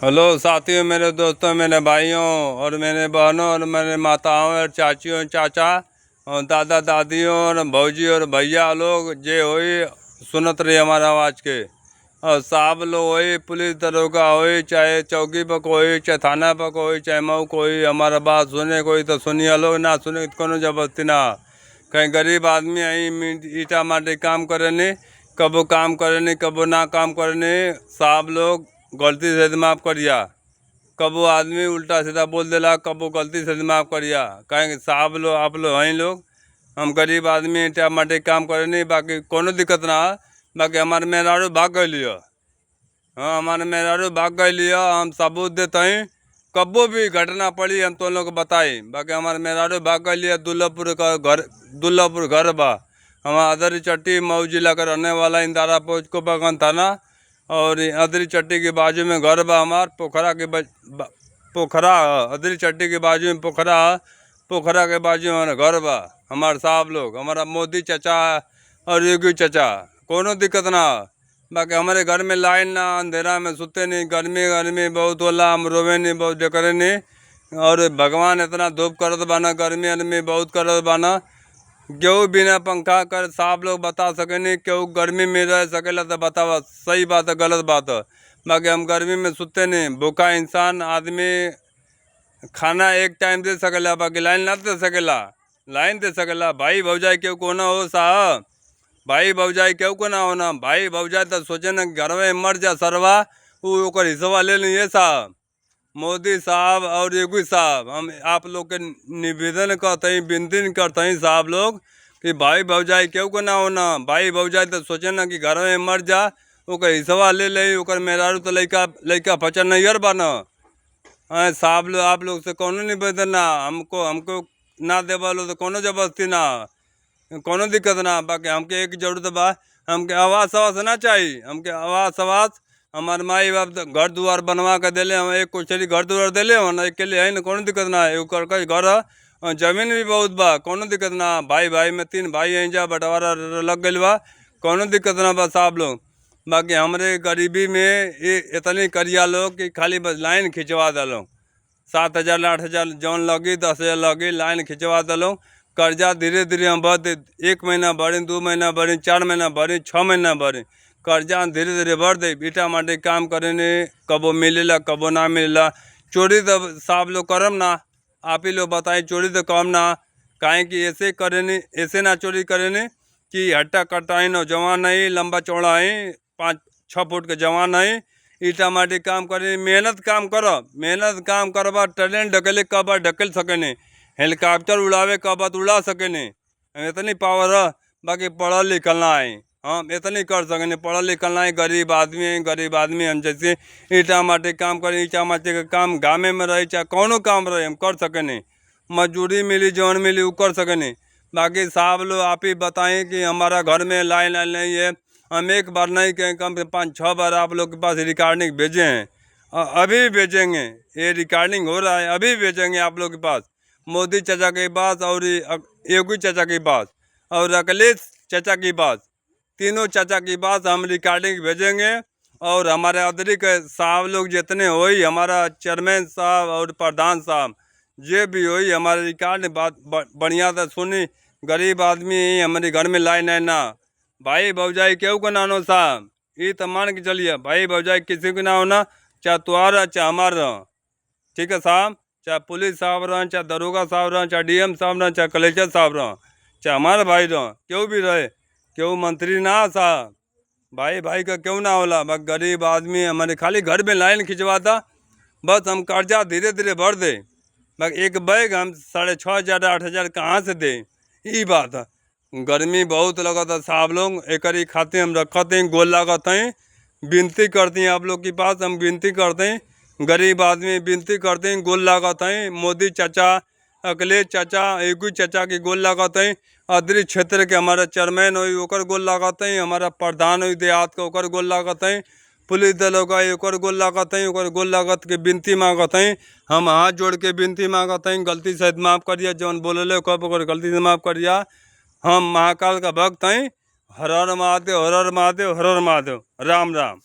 Hello साथियों, मेरे दोस्तों, मेरे भाइयों और मेरे बहनों और मेरे माताओं और चाचियों चाचा और दादा दादियों और भौजी और भैया लोग जे होई सुनत रही हमारा आवाज़ के। और साहब लोग होई, पुलिस दरोगा होई, चाहे चौकी पर कोई, चाहे थाना पर कोई, चाहे मऊ कोई, हमारा बात सुने कोई तो सुनिए लोग, ना सुने तो कोनो जबरदस्ती ना। कहीं गरीब आदमी आई ईटा माटी काम करे नहीं, कबो काम करे नहीं, कबो ना काम करे नहीं। साहब लोग गलती से माफ़ करिया। कबो आदमी उल्टा सीधा बोल देला, कबो गलती से माफ़ करिया। कहें साहब लोग आप लोग हैं लोग, हम गरीब आदमी ईटा माटी काम करे नहीं, बाकी कोनो दिक्कत ना। बाकी हमारे मेहरारू भाग गई। हाँ, हमारे मेहरारू भाग गई, हम सबूत देते हैं। कबो भी घटना पड़ी हम तो लोग बताई। बाकी हमारे मेहरारू भाग गई। दुल्लापुर घर बा हमारा अदरी चट्टी मऊ जिला का रहने वाला इंदारा पोच को बगन थाना। और अदरी चट्टी के बाजू में घर बा हमार पोखरा के पोखरा अदरी चट्टी के बाजू में पोखरा के बाजू में हमारा घर बा। हमारे साहब लोग हमारा मोदी चचा और योगी चचा कोनो दिक्कत ना। बाकी हमारे घर में लाइन ना, अंधेरा में सुते नहीं, गर्मी बहुत होला, हम रोवे नहीं, बहुत डकरे नहीं। और भगवान इतना धूप करत बाना, गर्मी बहुत करत बाना। केहू बिना पंखा कर साहब लोग बता सके नहीं, केहू गर्मी में रह सकेला तो बतावा सही बात है गलत बात है। बाकी हम गर्मी में सुते नहीं। भूखा इंसान आदमी खाना एक टाइम दे सकेला, बाकी लाइन ना दे सकेला। लाइन दे सकेला भाई भौजाई केहू को ना हो साहब, भाई भौजाई केहू को ना होना। भाई भौजाई तो सोचे ना घर में मर जा सरवा, वो हिस्सा ले लीजिए साहब। मोदी साहब और योगी साहब, हम आप लोग के निवेदन करते हैं, विनती करते हैं साहब लोग कि भाई भौजाई केहू को ना होना। भाई भौजाई तो सोचे ना कि घर में मर जा, ओकर हिस्सा ले ले, ओकर मेहरारू तो लइका फचर नहीं बना। साहब लोग आप लोग से कोनो निवेदन ना, हमको ना देवा लो तो कोनो जबरदस्ती ना, कोनो दिक्कत ना। बाकी हमके एक जरूरत बा, हमके आवास ना चाहिए। हमके आवास हमारे माई बाप तो घर द्वार बनवा के दिले, हम एक कोठरी घर द्वार दिले हो ना, एक के लिए है ना, कोनो दिक्कत ना है। घर और जमीन भी बहुत बा, कोनो दिक्कत ना। भाई में 3 भाई हैं, जा बंटवारा लग गई बा, कोनो दिक्कत ना बा साहब लोग। बाकी हमारे गरीबी में ये इतनी करिया लोग कि खाली बस लाइन खिंचवा दलो। 7,000 8,000 जौन लगी, 10,000 लगी, लाइन खिंचवा दलो। कर्जा धीरे धीरे हम बढ़ 1 महीना भरी, 2 महीना भरी, 4 महीना भरी, 6 महीना भरी, कर्जा धीरे धीरे बढ़ दे। ईटा माटी काम करे नहीं, कबो मिलेला कबो ना मिलेला। चोरी तो साहब लोग करम ना, आप ही लोग बताएं, चोरी तो कम ना। काहे कि ऐसे करे नहीं, ऐसे ना चोरी करे नहीं कि हट्टा कट्टा ही न जवान नहीं, लंबा चौड़ा ही 5-6 फुट के जवान नहीं। ईटा माटी काम करे, मेहनत काम करबा, टैलेंट ढकेले कबा ढकेल सके नहीं, हेलीकॉप्टर उड़ावे कबा तो उड़ा सके नहीं, इतनी पावर है। बाकी पढ़ल लिखल ना है, हम इतनी कर सकें, पढ़ल लिखल ना है। गरीब आदमी हम जैसे ईटा माटी काम करें, ईटा माटी का काम गामे में रहे चाहे कौनो काम रहे हम कर सके नहीं। मजदूरी मिली जौन मिली वो कर सके नहीं। बाकी साहब लोग आप ही बताएं कि हमारा घर में लाइन नहीं है। हम एक बार नहीं कहें, कम से 5-6 बार आप लोग के पास रिकॉर्डिंग भेजे हैं, अभी भी भेजेंगे। ये रिकॉर्डिंग हो रहा है, अभी भेजेंगे आप लोग के पास, मोदी चाचा के पास और योगी चाचा के पास और अखिलेश चाचा के पास, तीनों चाचा की बात हम रिकॉर्डिंग भेजेंगे। और हमारे अदरी के साहब लोग जितने होई, हमारा चेयरमैन साहब और प्रधान साहब जे भी होई, हमारे रिकॉर्ड बात बढ़िया से सुनी। गरीब आदमी हमारे घर में लाइन है ना। भाई भौजाई केहू को ना हो साहब, ये तो मान के चलिए, भाई भौजाई किसी को ना होना, चाहे तुम्हारा चाहे हमारा। ठीक है साहब, चाहे पुलिस साहब रहें, चाहे दरोगा साहब रहें, चाहे DM साहब रहें, चाहे कलेक्टर साहब रहें, चाहे हमारे भाई रहें, क्यों भी रहे, क्यों मंत्री ना साहब, भाई का क्यों ना होला। बस गरीब आदमी हमारे खाली घर में लाइन खिंचवाता, बस हम कर्जा धीरे धीरे भर दे। बस एक बैग हम 6,500 8,000 कहाँ से दे, ये बात है। गर्मी बहुत लगा था साहब लोग, एक खाते हम रखते हैं, गोल लागत हैं। विनती करते हैं आप लोग के पास, हम विनती करते हैं, गरीब आदमी विनती करते हैं, गोल लागत हैं। मोदी चाचा, अखिलेश चाचा, योगी चाचा की गोल लागत हैं। अदरी क्षेत्र के हमारा चेयरमैन हुई ओकर गोल लागत हैं, हमारा प्रधान हुई देहात का ओकर गोल लागत हैं, पुलिस दरोगा ओकर गोल लागत हैं, ओकर गोल लागत के विनती मांगत हैं। हम हाथ जोड़ के विनती मांगत हैं, गलती से माफ़ करिए, जौन बोले कब ओकर गलती से माफ़ करिए। हम महाकाल का भक्त हैं। हर हर महादेव, हर हर महादेव, हर हर महादेव, राम राम।